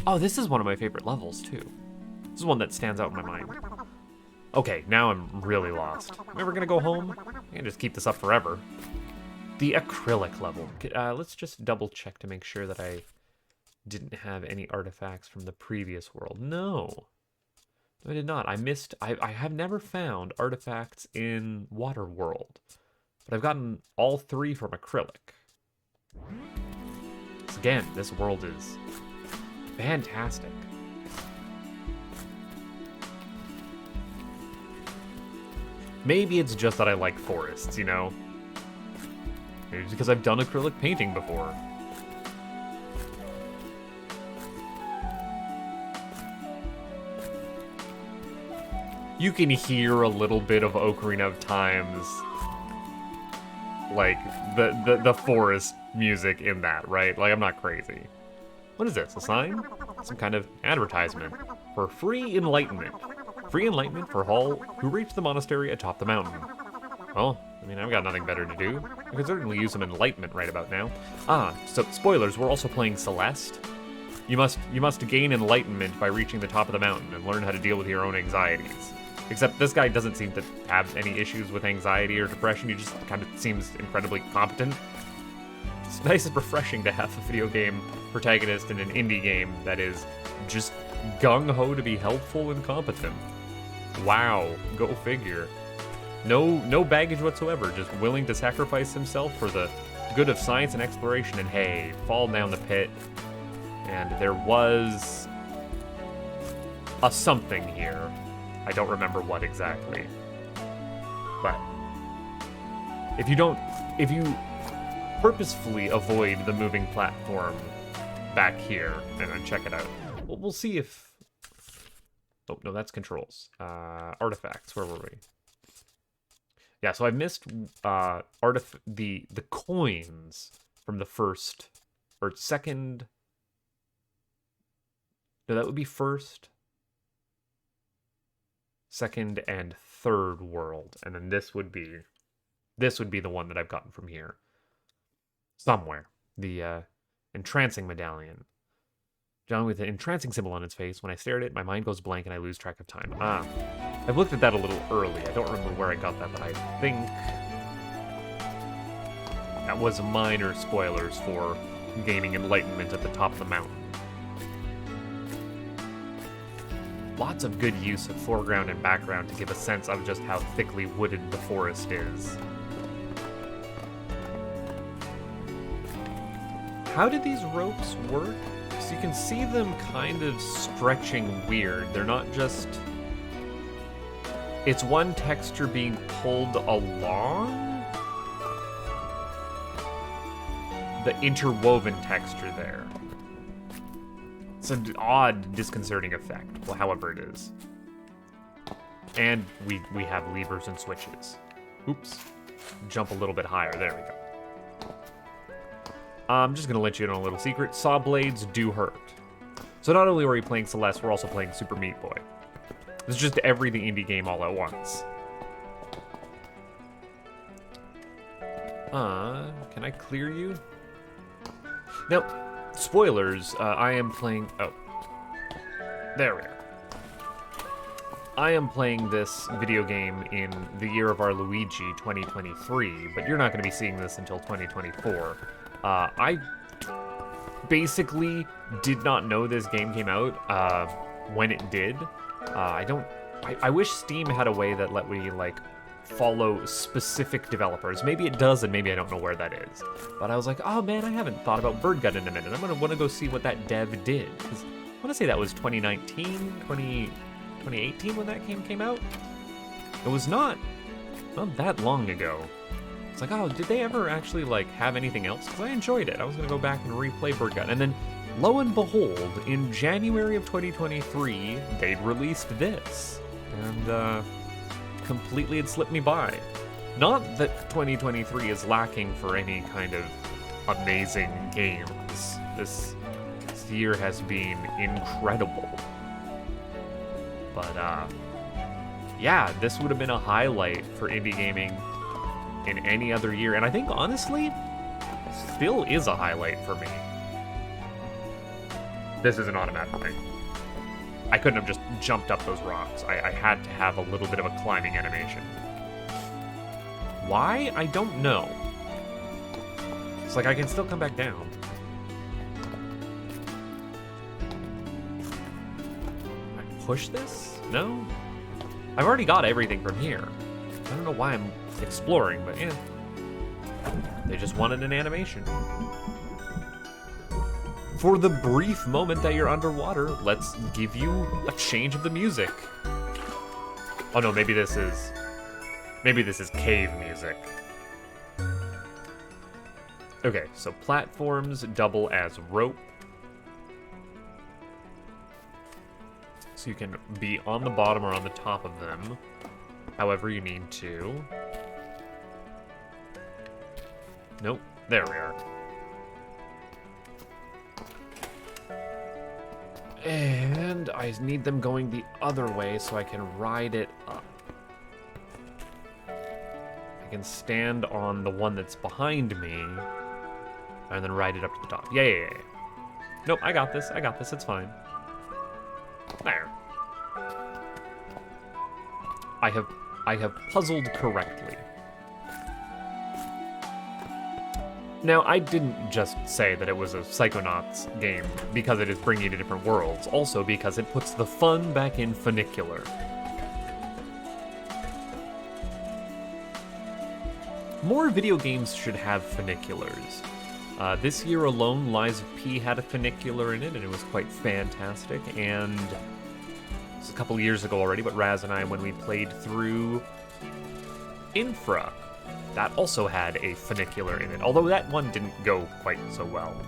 Oh, this is one of my favorite levels, too. This is one that stands out in my mind. Okay, now I'm really lost. Am I ever gonna go home? I can just keep this up forever. The acrylic level. Let's just double check to make sure that I didn't have any artifacts from the previous world. No, I did not. I have never found artifacts in Water World, but I've gotten all 3 from acrylic. So again, this world is fantastic. Maybe it's just that I like forests, you know? Maybe it's because I've done acrylic painting before. You can hear a little bit of Ocarina of Time's, like, the forest music in that, right? Like, I'm not crazy. What is this, a sign? Some kind of advertisement for free enlightenment. Free enlightenment for all who reach the monastery atop the mountain. Well, I mean, I've got nothing better to do. I could certainly use some enlightenment right about now. So spoilers, we're also playing Celeste. You must gain enlightenment by reaching the top of the mountain and learn how to deal with your own anxieties. Except this guy doesn't seem to have any issues with anxiety or depression. He just kind of seems incredibly competent. It's nice and refreshing to have a video game protagonist in an indie game that is just gung-ho to be helpful and competent. Wow, go figure. No baggage whatsoever, just willing to sacrifice himself for the good of science and exploration, and hey, fall down the pit. And there was a something here. I don't remember what exactly. But if you purposefully avoid the moving platform back here and check it out, we'll see if... Oh, no, that's controls. Artifacts, where were we? Yeah, so I missed the coins from the first, or second... No, that would be first, second, and third world. And then this would be the one that I've gotten from here. Somewhere. The entrancing medallion. John with an entrancing symbol on its face. When I stare at it, my mind goes blank and I lose track of time. I've looked at that a little early. I don't remember where I got that, but I think that was minor spoilers for gaining enlightenment at the top of the mountain. Lots of good use of foreground and background to give a sense of just how thickly wooded the forest is. How did these ropes work? So you can see them kind of stretching weird. They're not just... It's one texture being pulled along? The interwoven texture there. It's an odd, disconcerting effect, well, however it is. And we have levers and switches. Oops. Jump a little bit higher. There we go. I'm just going to let you in on a little secret. Saw blades do hurt. So not only are we playing Celeste, we're also playing Super Meat Boy. It's just every the indie game all at once. Can I clear you? Now, spoilers, I am playing... Oh. There we are. I am playing this video game in the year of our Luigi, 2023, but you're not going to be seeing this until 2024. I basically did not know this game came out when it did. I wish Steam had a way that let me, like, follow specific developers. Maybe it does, and maybe I don't know where that is. But I was like, oh man, I haven't thought about Birdgut in a minute. I'm gonna want to go see what that dev did. 'Cause I want to say that was 2019, 2018 when that game came out. It was not that long ago. It's like, oh, did they ever actually, like, have anything else? Because I enjoyed it. I was gonna go back and replay Birdgut. And then, lo and behold, in January of 2023, they'd released this. And, completely had slipped me by. Not that 2023 is lacking for any kind of amazing games. This year has been incredible. But, yeah, this would have been a highlight for indie gaming in any other year, and I think, honestly, still is a highlight for me. This is an automatic thing. I couldn't have just jumped up those rocks. I had to have a little bit of a climbing animation. Why? I don't know. It's like I can still come back down. Can I push this? No? I've already got everything from here. I don't know why I'm exploring, but yeah. They just wanted an animation. For the brief moment that you're underwater, let's give you a change of the music. Oh no, maybe this is cave music. Okay, so platforms double as rope. So you can be on the bottom or on the top of them, however you need to. Nope, there we are. And I need them going the other way so I can ride it up. I can stand on the one that's behind me and then ride it up to the top. Yeah. Nope, I got this, it's fine. There. I have puzzled correctly. Now, I didn't just say that it was a Psychonauts game because it is bringing you to different worlds, also because it puts the fun back in Funicular. More video games should have Funiculars. This year alone, Lies of P had a Funicular in it, and it was quite fantastic, and it was a couple years ago already, but Raz and I, when we played through Infra, that also had a funicular in it, although that one didn't go quite so well.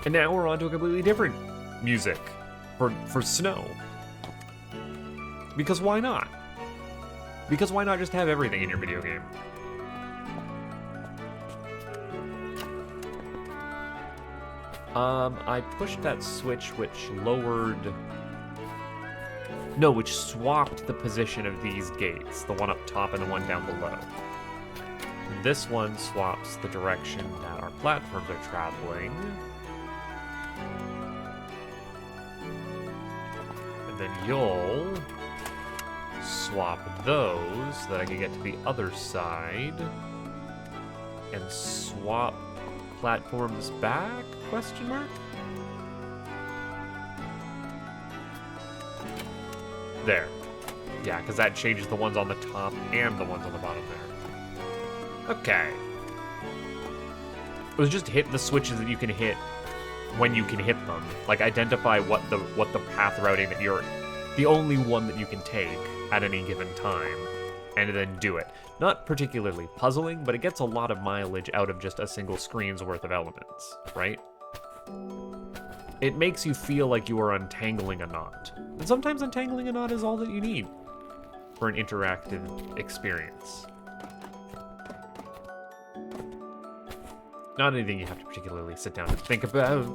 And now we're on to a completely different music for snow. Because why not? Because why not just have everything in your video game? I pushed that switch which lowered... No, which swapped the position of these gates, the one up top and the one down below. This one swaps the direction that our platforms are traveling. And then you'll swap those so that I can get to the other side. And swap platforms back? Question mark? There. Yeah, because that changes the ones on the top and the ones on the bottom there. Okay. It was just hit the switches that you can hit when you can hit them. Like, identify what the path routing that you're... the only one that you can take at any given time, and then do it. Not particularly puzzling, but it gets a lot of mileage out of just a single screen's worth of elements, right? It makes you feel like you are untangling a knot. And sometimes untangling a knot is all that you need for an interactive experience. Not anything you have to particularly sit down and think about.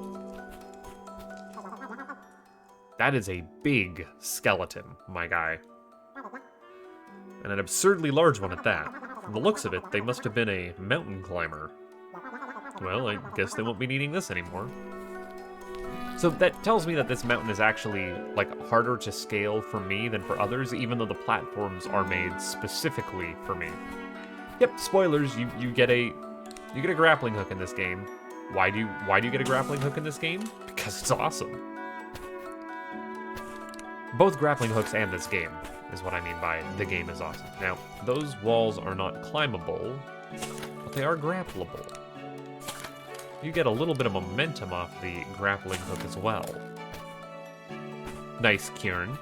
That is a big skeleton, my guy. And an absurdly large one at that. From the looks of it, they must have been a mountain climber. Well, I guess they won't be needing this anymore. So that tells me that this mountain is actually, like, harder to scale for me than for others, even though the platforms are made specifically for me. Yep, spoilers, you get a grappling hook in this game. Why do you get a grappling hook in this game? Because it's awesome. Both grappling hooks and this game is what I mean by the game is awesome. Now, those walls are not climbable, but they are grappleable. You get a little bit of momentum off the grappling hook as well. Nice, Kieran.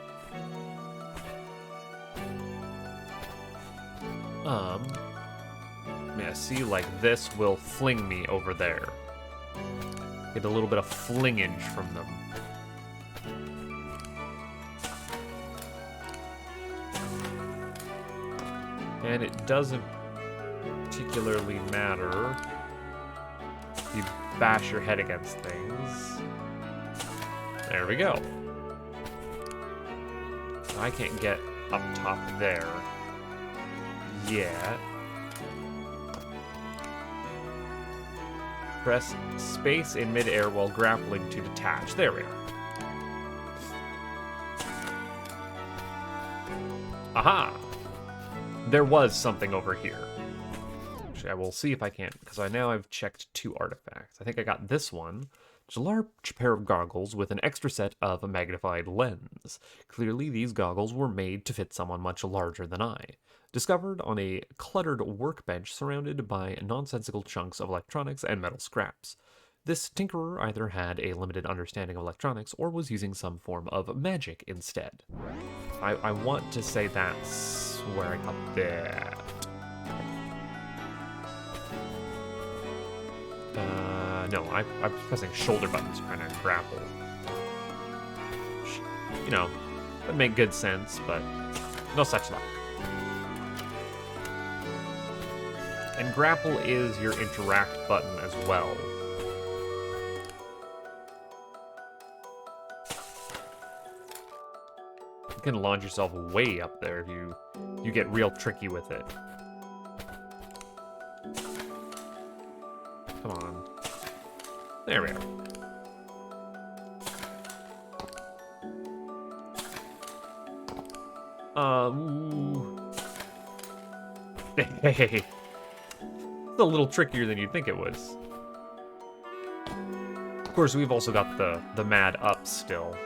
Yeah, see, like this will fling me over there. Get a little bit of flingage from them. And it doesn't particularly matter if you bash your head against things. There we go. I can't get up top there yet. Press space in midair while grappling to detach. There we are. Aha! There was something over here. Actually, I will see if I can, because I've checked 2 artifacts. I think I got this one. It's a large pair of goggles with an extra set of a magnified lens. Clearly, these goggles were made to fit someone much larger than I. Discovered on a cluttered workbench surrounded by nonsensical chunks of electronics and metal scraps. This tinkerer either had a limited understanding of electronics or was using some form of magic instead. I want to say that's where I got that. No, I'm pressing shoulder buttons trying to grapple. You know, would make good sense, but no such luck. And grapple is your interact button as well. You can launch yourself way up there if you get real tricky with it. Come on. There we are. Ooh. Hey. It's a little trickier than you'd think it was. Of course, we've also got the mad up still.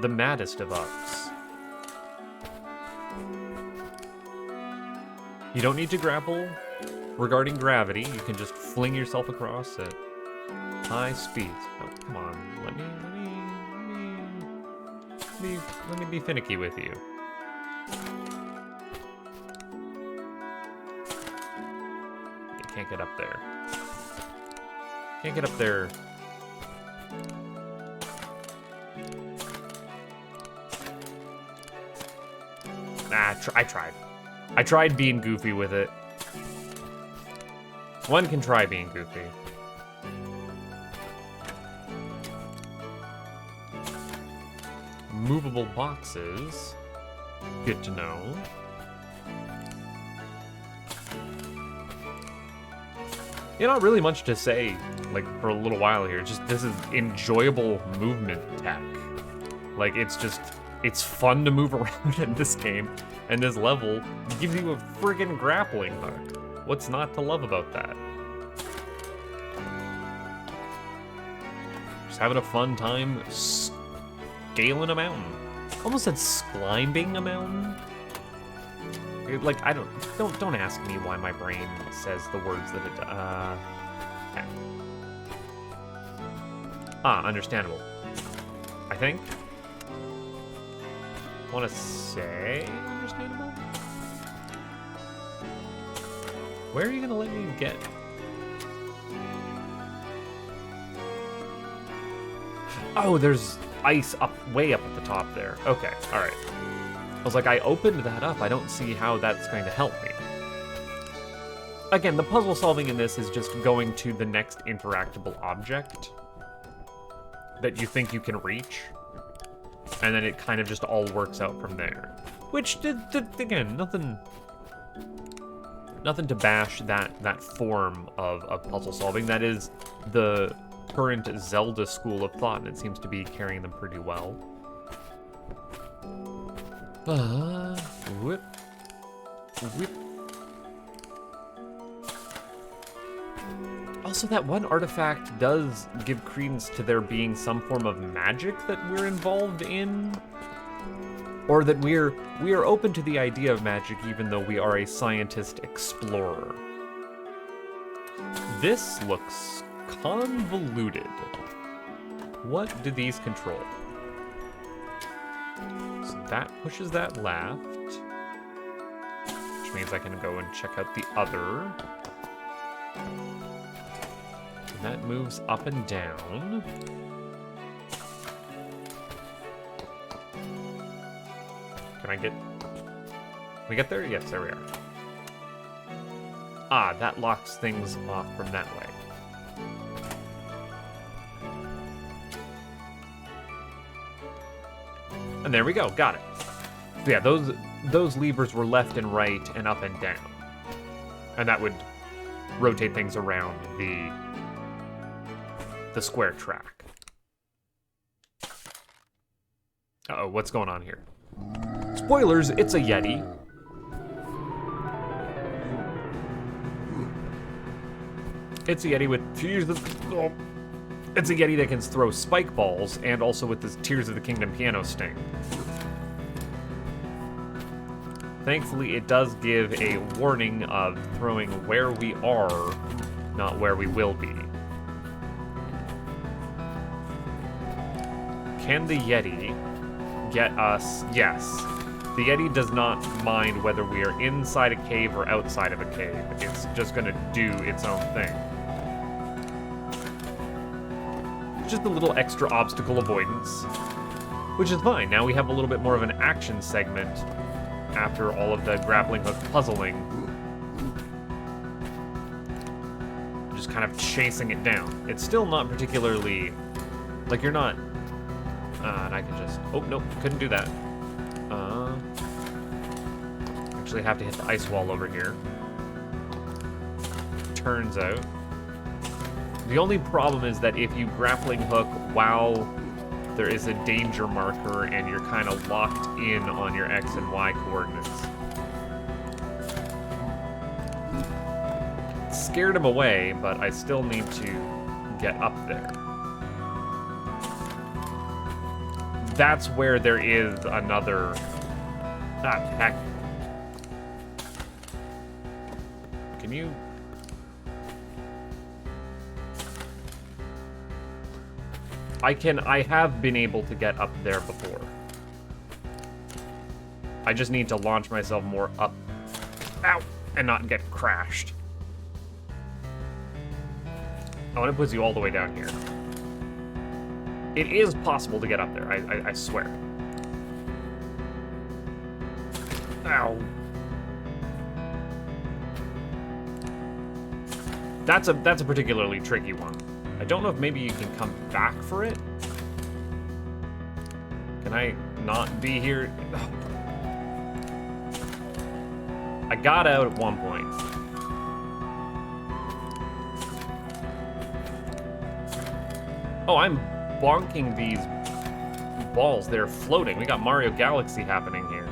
The maddest of ups. You don't need to grapple regarding gravity. You can just fling yourself across at high speeds. Oh, come on. Let me be finicky with you. You can't get up there. Can't get up there. Nah, I tried. I tried being goofy with it. One can try being goofy. Movable boxes. Good to know. Yeah, not really much to say, like, for a little while here. Just, this is enjoyable movement tech. Like, it's fun to move around in this game, and this level gives you a friggin' grappling hook. What's not to love about that? Just having a fun time scaling a mountain. Almost said climbing a mountain. Like, I don't ask me why my brain says the words that it okay. Understandable. I think. Want to say understandable? Where are you gonna let me get? Oh, there's ice way up at the top there. Okay, all right. I was like, I opened that up. I don't see how that's going to help me. Again, the puzzle solving in this is just going to the next interactable object that you think you can reach, and then it kind of just all works out from there. Which, again, nothing to bash that form of puzzle solving. That is the current Zelda school of thought, and it seems to be carrying them pretty well. Whip. Also, that one artifact does give credence to there being some form of magic that we're involved in. Or that we are open to the idea of magic even though we are a scientist explorer. This looks convoluted. What do these control? So that pushes that left, which means I can go and check out the other. And that moves up and down. Can we get there? Yes, there we are. Ah, that locks things off from that way. And there we go, got it. yeah, those levers were left and right and up and down. And that would rotate things around the square track. Uh-oh, what's going on here? Spoilers, it's a Yeti. It's a Yeti with Tears of... Oh. It's a Yeti that can throw spike balls, and also with the Tears of the Kingdom piano sting. Thankfully, it does give a warning of throwing where we are, not where we will be. Can the Yeti get us? Yes. The Yeti does not mind whether we are inside a cave or outside of a cave. It's just gonna do its own thing. Just a little extra obstacle avoidance, which is fine. Now we have a little bit more of an action segment after all of the grappling hook puzzling. Just kind of chasing it down. It's still not particularly, like you're not, and I can just, oh, nope, couldn't do that. Actually have to hit the ice wall over here. Turns out. The only problem is that if you grappling hook while there is a danger marker and you're kind of locked in on your X and Y coordinates. Scared him away, but I still need to get up there. That's where there is another... Ah, heck. Can you... I have been able to get up there before. I just need to launch myself more up, ow, and not get crashed. Oh, and it puts you all the way down here. It is possible to get up there, I swear. Ow. That's a particularly tricky one. I don't know if maybe you can come back for it. Can I not be here? Oh. I got out at one point. Oh, I'm bonking these balls. They're floating. We got Mario Galaxy happening here.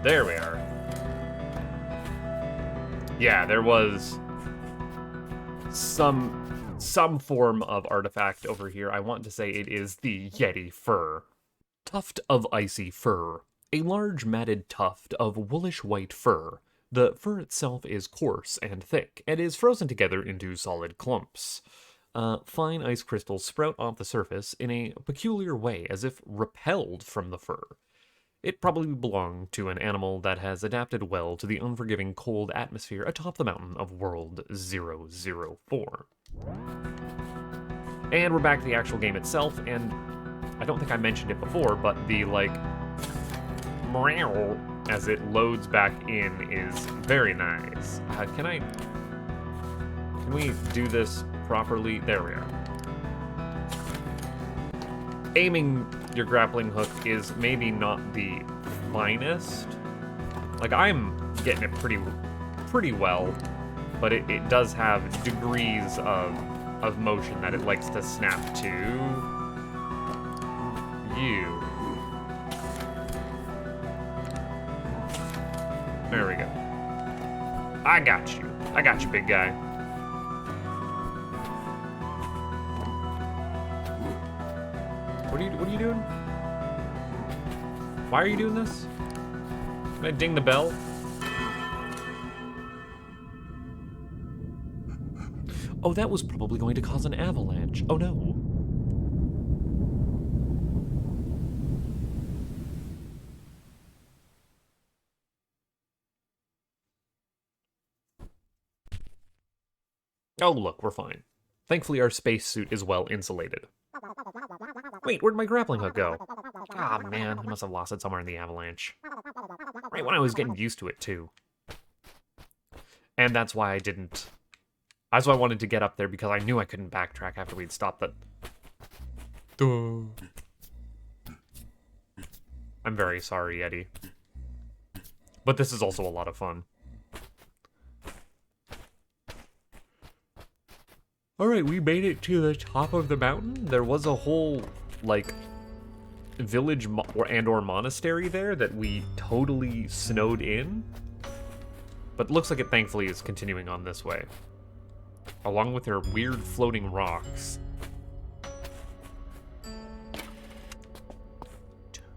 There we are. Yeah, there was some form of artifact over here. I want to say it is the Yeti fur. Tuft of icy fur. A large matted tuft of woolish white fur. The fur itself is coarse and thick, and is frozen together into solid clumps. Fine ice crystals sprout off the surface in a peculiar way, as if repelled from the fur. It probably belonged to an animal that has adapted well to the unforgiving cold atmosphere atop the mountain of World 004. And we're back to the actual game itself, and I don't think I mentioned it before, but the, like, meow as it loads back in is very nice. Can we do this properly? There we are. Aiming your grappling hook is maybe not the finest. Like, I'm getting it pretty well, but it does have degrees of motion that it likes to snap to. You. There we go. I got you. I got you, big guy. What are you doing? Why are you doing this? Can I ding the bell? Oh, that was probably going to cause an avalanche. Oh no. Oh, look, we're fine. Thankfully, our spacesuit is well insulated. Wait, where'd my grappling hook go? Ah, man, I must have lost it somewhere in the avalanche. Right when I was getting used to it, too. And that's why I didn't... That's why I wanted to get up there, because I knew I couldn't backtrack after we'd stopped the... I'm very sorry, Eddie. But this is also a lot of fun. Alright, we made it to the top of the mountain. There was a whole, like, village or monastery there that we totally snowed in. But looks like it thankfully is continuing on this way. Along with their weird floating rocks.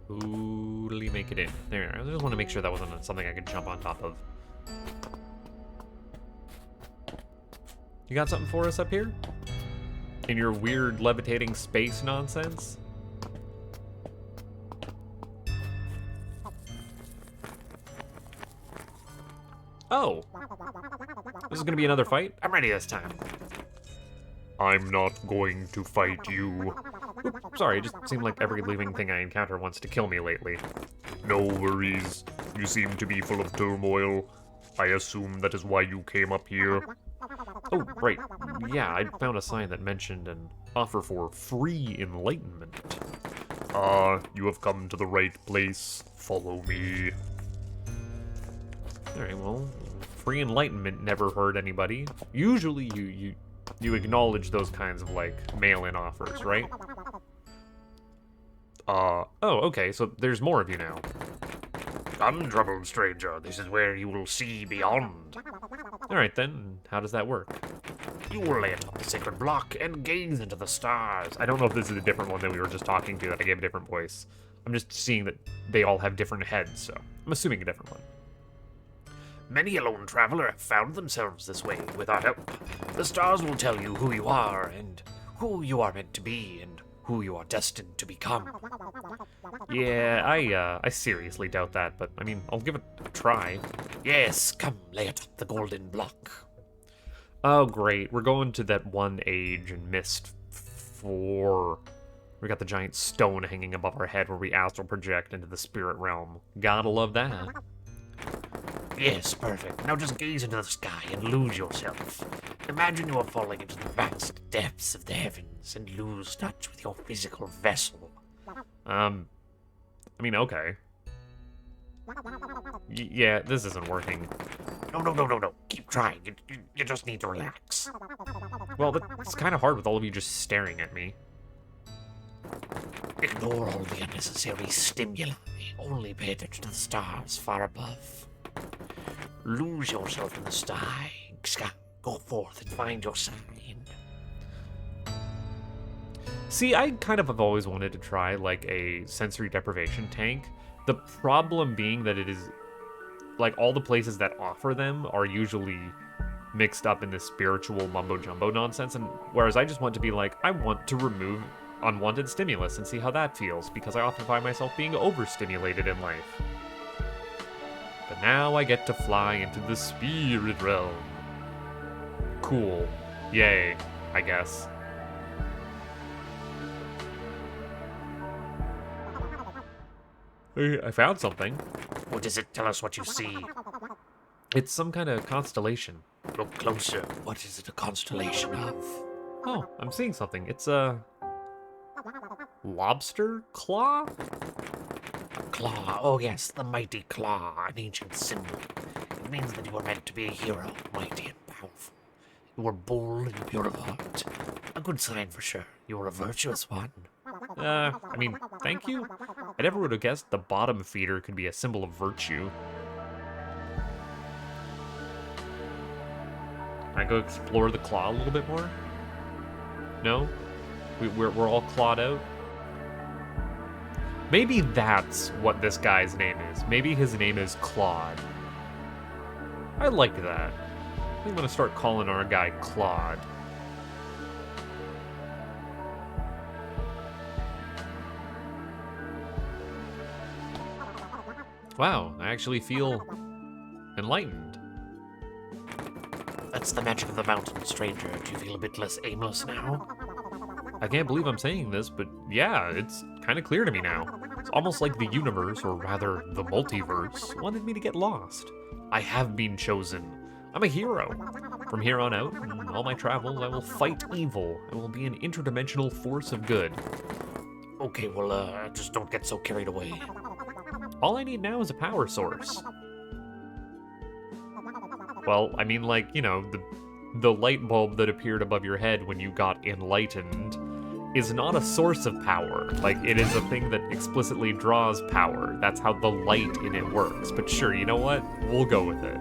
Totally make it in. There, I just want to make sure that wasn't something I could jump on top of. You got something for us up here? In your weird levitating space nonsense? Oh. This is gonna be another fight? I'm ready this time. I'm not going to fight you. Oops, sorry, it just seemed like every living thing I encounter wants to kill me lately. No worries. You seem to be full of turmoil. I assume that is why you came up here. Oh, right. Yeah, I found a sign that mentioned an offer for free enlightenment. You have come to the right place. Follow me. Alright, well, free enlightenment never hurt anybody. Usually you acknowledge those kinds of, like, mail-in offers, right? Oh, okay, so there's more of you now. Come, troubled stranger, this is where you will see beyond. Alright then, how does that work? You will lay atop the sacred block and gaze into the stars. I don't know if this is a different one that we were just talking to that I gave a different voice. I'm just seeing that they all have different heads, so I'm assuming a different one. Many a lone traveler have found themselves this way without help. The stars will tell you who you are and who you are meant to be and who you are destined to become. Yeah, I seriously doubt that, but I mean, I'll give it a try. Yes, come, lay atop the golden block. Oh, great. We're going to that one age in Mist 4. We got the giant stone hanging above our head where we astral project into the spirit realm. Gotta love that. Yes, perfect. Now just gaze into the sky and lose yourself. Imagine you are falling into the vast depths of the heavens and lose touch with your physical vessel. I mean, okay. Yeah, this isn't working. No. Keep trying. You just need to relax. Well, it's kind of hard with all of you just staring at me. Ignore all the unnecessary stimuli. Only pay attention to the stars far above. Lose yourself in the sky. Go forth and find your sign. See, I kind of have always wanted to try, like, a sensory deprivation tank. The problem being that it is, like, all the places that offer them are usually mixed up in this spiritual mumbo-jumbo nonsense, and whereas I just want to be like, I want to remove unwanted stimulus and see how that feels, because I often find myself being overstimulated in life. But now I get to fly into the spirit realm. Cool. Yay, I guess. I found something. What is it? Tell us what you see. It's some kind of constellation. Look closer. What is it a constellation of? Oh, I'm seeing something. It's a lobster claw? A claw. Oh yes, the mighty claw, an ancient symbol. It means that you were meant to be a hero, mighty and powerful. You were bold and pure of heart. A good sign for sure. You were a virtuous one. I mean, thank you. I never would have guessed the bottom feeder could be a symbol of virtue. Can I go explore the claw a little bit more? No? We're all clawed out? Maybe that's what this guy's name is. Maybe his name is Claude. I like that. I'm gonna start calling our guy Claude. Wow, I actually feel enlightened. That's the magic of the mountain, stranger. Do you feel a bit less aimless now? I can't believe I'm saying this, but yeah, it's kind of clear to me now. It's almost like the universe, or rather the multiverse, wanted me to get lost. I have been chosen. I'm a hero. From here on out, in all my travels, I will fight evil. I will be an interdimensional force of good. Okay, well, just don't get so carried away. All I need now is a power source. Well, I mean, like, you know, the light bulb that appeared above your head when you got enlightened is not a source of power. Like, it is a thing that explicitly draws power. That's how the light in it works. But sure, you know what? We'll go with it.